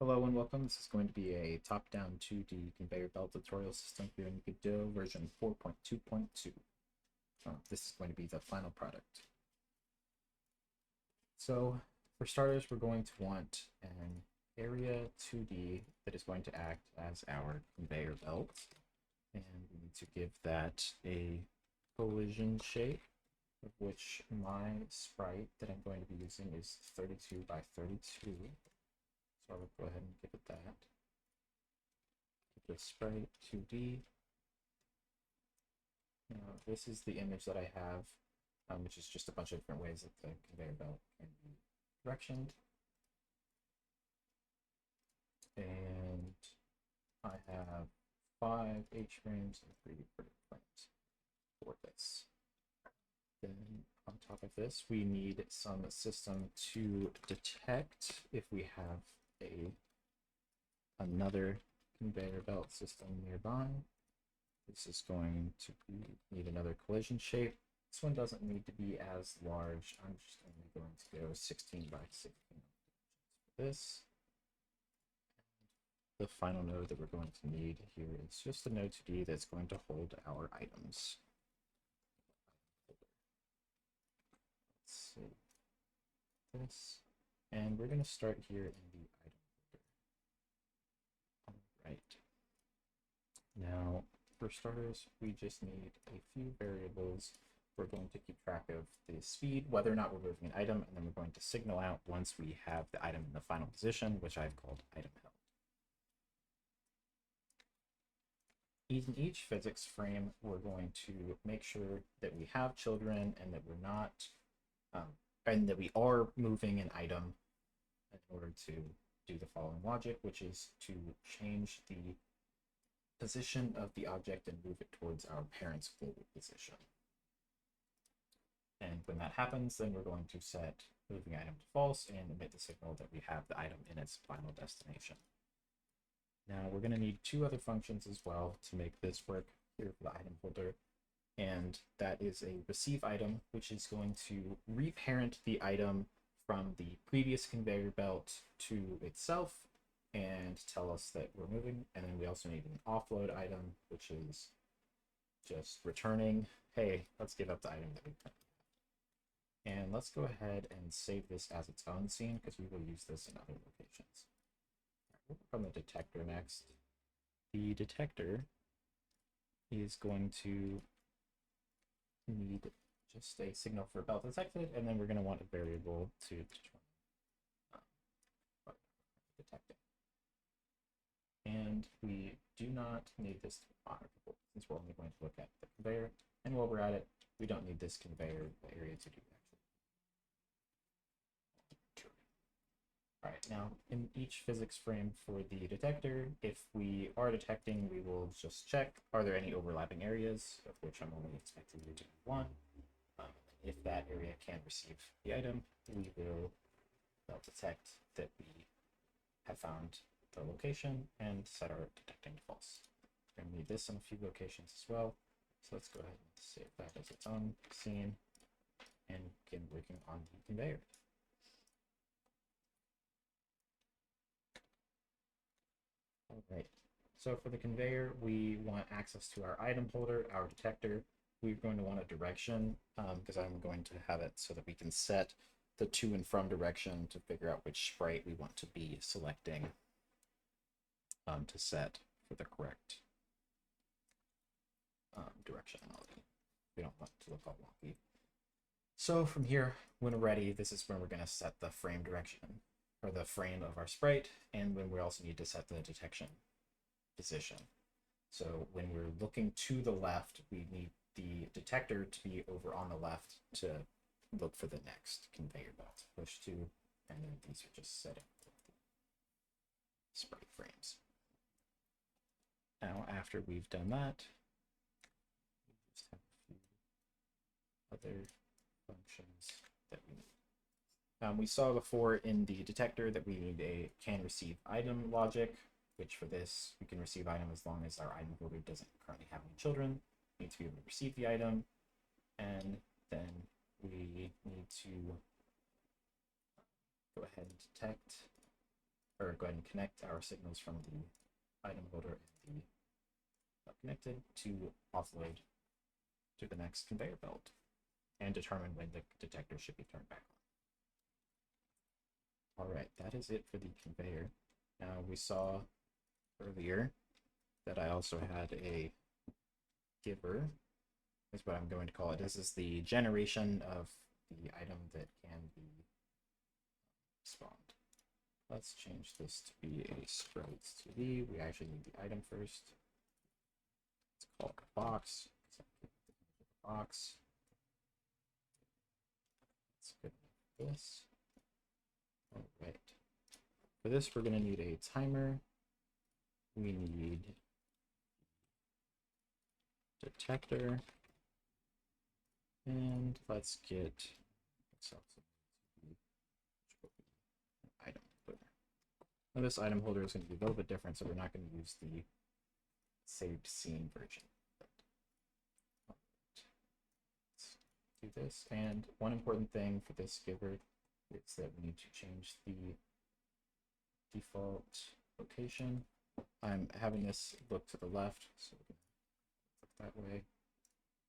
Hello and welcome. This is going to be a top-down 2D conveyor belt tutorial system here in Godot version 4.2.2. This is going to be the final product. So for starters, we're going to want an area 2D that is going to act as our conveyor belt. And we need to give that a collision shape, of which my sprite that I'm going to be using is 32 by 32. So I'll go ahead and give it that. Give the sprite 2D. Now, this is the image that I have, which is just a bunch of different ways that the conveyor belt can be directioned. And I have 5 H-frames and 3 vertical frames for this. Then on top of this, we need some system to detect if we have another conveyor belt system nearby. This is going to need another collision shape. This one doesn't need to be as large. I'm just only going to go 16 by 16 for this. The final node that we're going to need here is just a node 2D that's going to hold our items. Let's see this. And we're going to start here in the item holder. All right. Now, for starters, we just need a few variables. We're going to keep track of the speed, whether or not we're moving an item, and then we're going to signal out once we have the item in the final position, which I've called item held. In each physics frame, we're going to make sure that we have children and that we're not, and that we are moving an item in order to do the following logic, which is to change the position of the object and move it towards our parent's global position. And when that happens, then we're going to set moving item to false and emit the signal that we have the item in its final destination. Now we're going to need 2 other functions as well to make this work here for the item holder. And that is a receive item, which is going to reparent the item from the previous conveyor belt to itself and tell us that we're moving. And then we also need an offload item, which is just returning, hey, let's give up the item that we put. And let's go ahead and save this as its own scene because we will use this in other locations. We'll work on the detector next. The detector is going to need just a signal for belt detected, and then we're going to want a variable to determine what we're detecting. And we do not need this to be honorable since we're only going to look at the conveyor. And while we're at it, we don't need this conveyor area to do actually. All right, now in each physics frame for the detector, if we are detecting, we will just check, are there any overlapping areas, of which I'm only expecting there to be 1. If that area can receive the item, we will detect that we have found the location and set our detecting to false. We're going to need this in a few locations as well. So let's go ahead and save that as its own scene and begin working on the conveyor. All right, so for the conveyor, we want access to our item holder, our detector. We're going to want a direction because I'm going to have it so that we can set the to and from direction to figure out which sprite we want to be selecting to set for the correct directionality. We don't want it to look all wonky. So from here, when we're ready, this is when we're going to set the frame direction or the frame of our sprite, and when we also need to set the detection position. So when we're looking to the left, we need the detector to be over on the left to look for the next conveyor belt. Push 2, and then these are just setting the sprite frames. Now, after we've done that, we just have a few other functions that we need. We saw before in the detector that we need a can receive item logic, which for this, we can receive item as long as our item holder doesn't currently have any children. We need to be able to receive the item, and then we need to go ahead and detect or go ahead and connect our signals from the item holder and the connected to offload to the next conveyor belt and determine when the detector should be turned back on. All right, that is it for the conveyor. Now we saw earlier that I also had a giver, is what I'm going to call it. This is the generation of the item that can be spawned. Let's change this to be a sprite 2D. We actually need the item first. Let's call it a box. Box. Let's get this. All right. For this, we're going to need a timer. We need detector. And let's get item holder. Now this item holder is going to be a little bit different, so we're not going to use the saved scene version. Let's do this. And one important thing for this giver is that we need to change the default location. I'm having this look to the left, so we can look that way.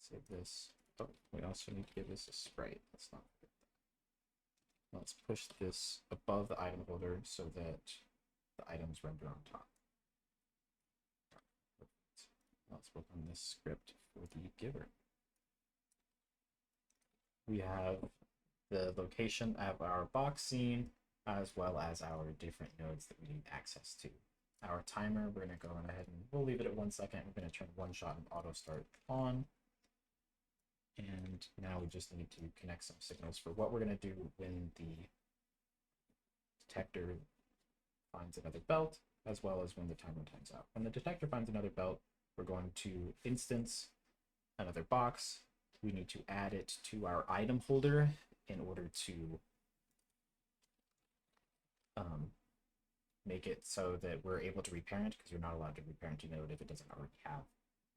Save this. Oh, we also need to give this a sprite. Let's not forget that. Let's push this above the item holder so that the items render on top. Perfect. Let's work on this script for the giver. We have the location of our box scene as well as our different nodes that we need access to. Our timer, we're going to go ahead and we'll leave it at 1 second. We're going to turn one shot and auto start on. And now we just need to connect some signals for what we're going to do when the detector finds another belt, as well as when the timer times out. When the detector finds another belt, we're going to instance another box. We need to add it to our item holder in order to make it so that we're able to reparent, because you're not allowed to reparent a node if it doesn't already have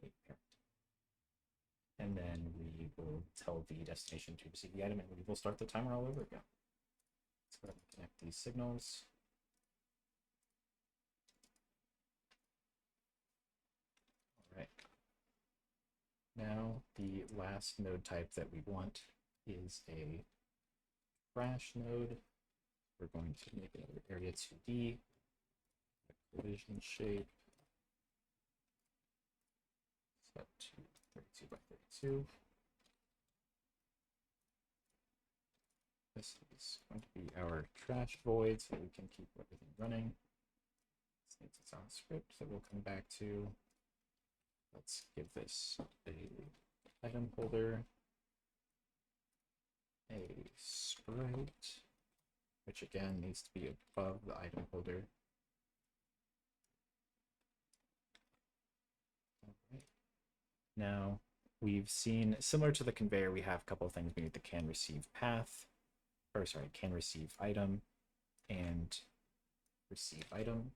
a parent. And then we will tell the destination to receive the item, and we will start the timer all over again. Let's go ahead and connect these signals. All right. Now, the last node type that we want is a trash node. We're going to make another area 2D, collision shape, set to 32 by 32. This is going to be our trash void, so we can keep everything running. This needs its own script that we'll come back to. Let's give this a item holder, a sprite, which again needs to be above the item holder. All right. Now, we've seen, similar to the conveyor, we have a couple of things. We need the can receive path, or sorry, can receive item and receive item.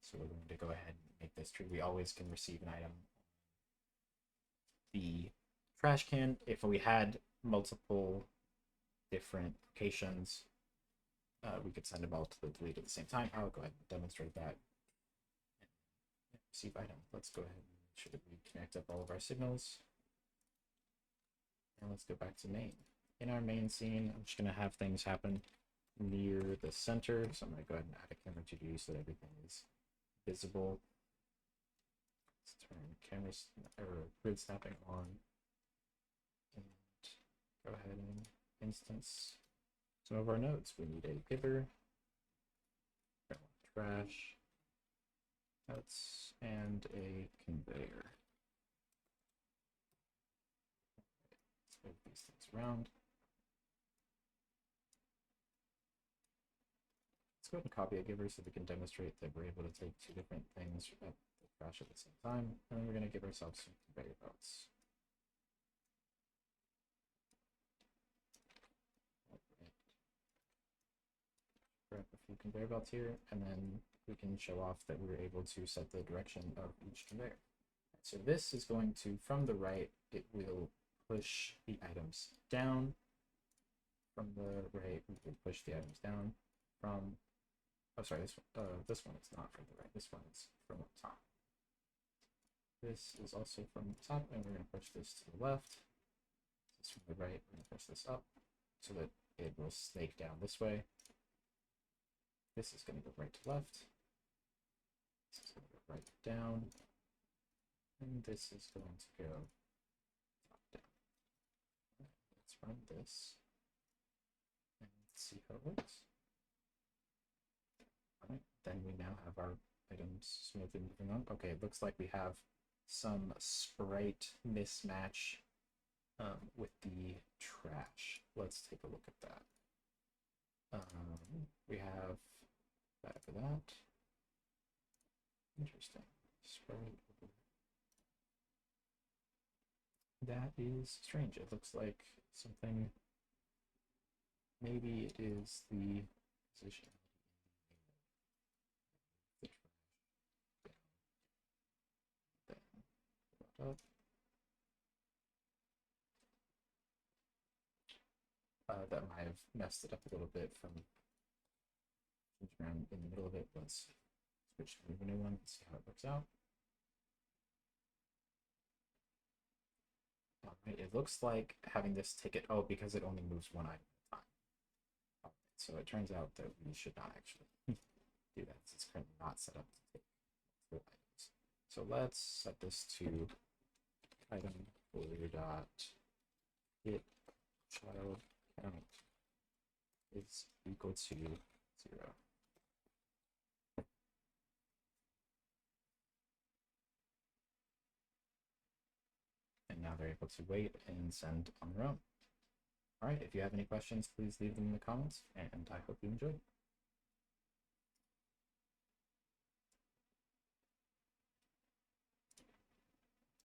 So we're going to go ahead and make this true. We always can receive an item. The trash can, if we had multiple different locations, we could send them all to the delete at the same time. I'll go ahead and demonstrate that. Receive item. Let's go ahead and make sure that we connect up all of our signals. And let's go back to main. In our main scene, I'm just going to have things happen near the center. So I'm going to go ahead and add a camera 2D so that everything is visible. Let's turn cameras or grid snapping on. And go ahead and instance some of our nodes. We need a giver, trash, and a conveyor. Let's move these things around. Let's go ahead and copy a giver so we can demonstrate that we're able to take two different things at the trash at the same time. And then we're going to give ourselves some conveyor belts. Grab a few conveyor belts here, and then we can show off that we were able to set the direction of each conveyor. So this is going to, from the right, it will push the items down. From the right, we will push the items down. From Oh, sorry, this one is not from the right. This one is from the top. This is also from the top, and we're going to push this to the left. This from the right, we're going to push this up so that it will snake down this way. This is going to go right to left. This is going to go right down. And this is going to go top down. Let's run this and see how it works. All right, then we now have our items smoothly moving on. Okay, it looks like we have some sprite mismatch with the trash. Let's take a look at that. We have that for that. Interesting. Sprite. That is strange. It looks like something. Maybe it is the position. Up. That might have messed it up a little bit from around in the middle of it. Let's switch to a new one and see how it works out. All right, it looks like having this ticket, oh, because it only moves one item at a time. All right, so it turns out that we should not actually do that. It's currently not set up to take multiple items. So let's set this to item dot get child count is equal to 0. And now they're able to wait and send on their own. All right, if you have any questions, please leave them in the comments, and I hope you enjoyed.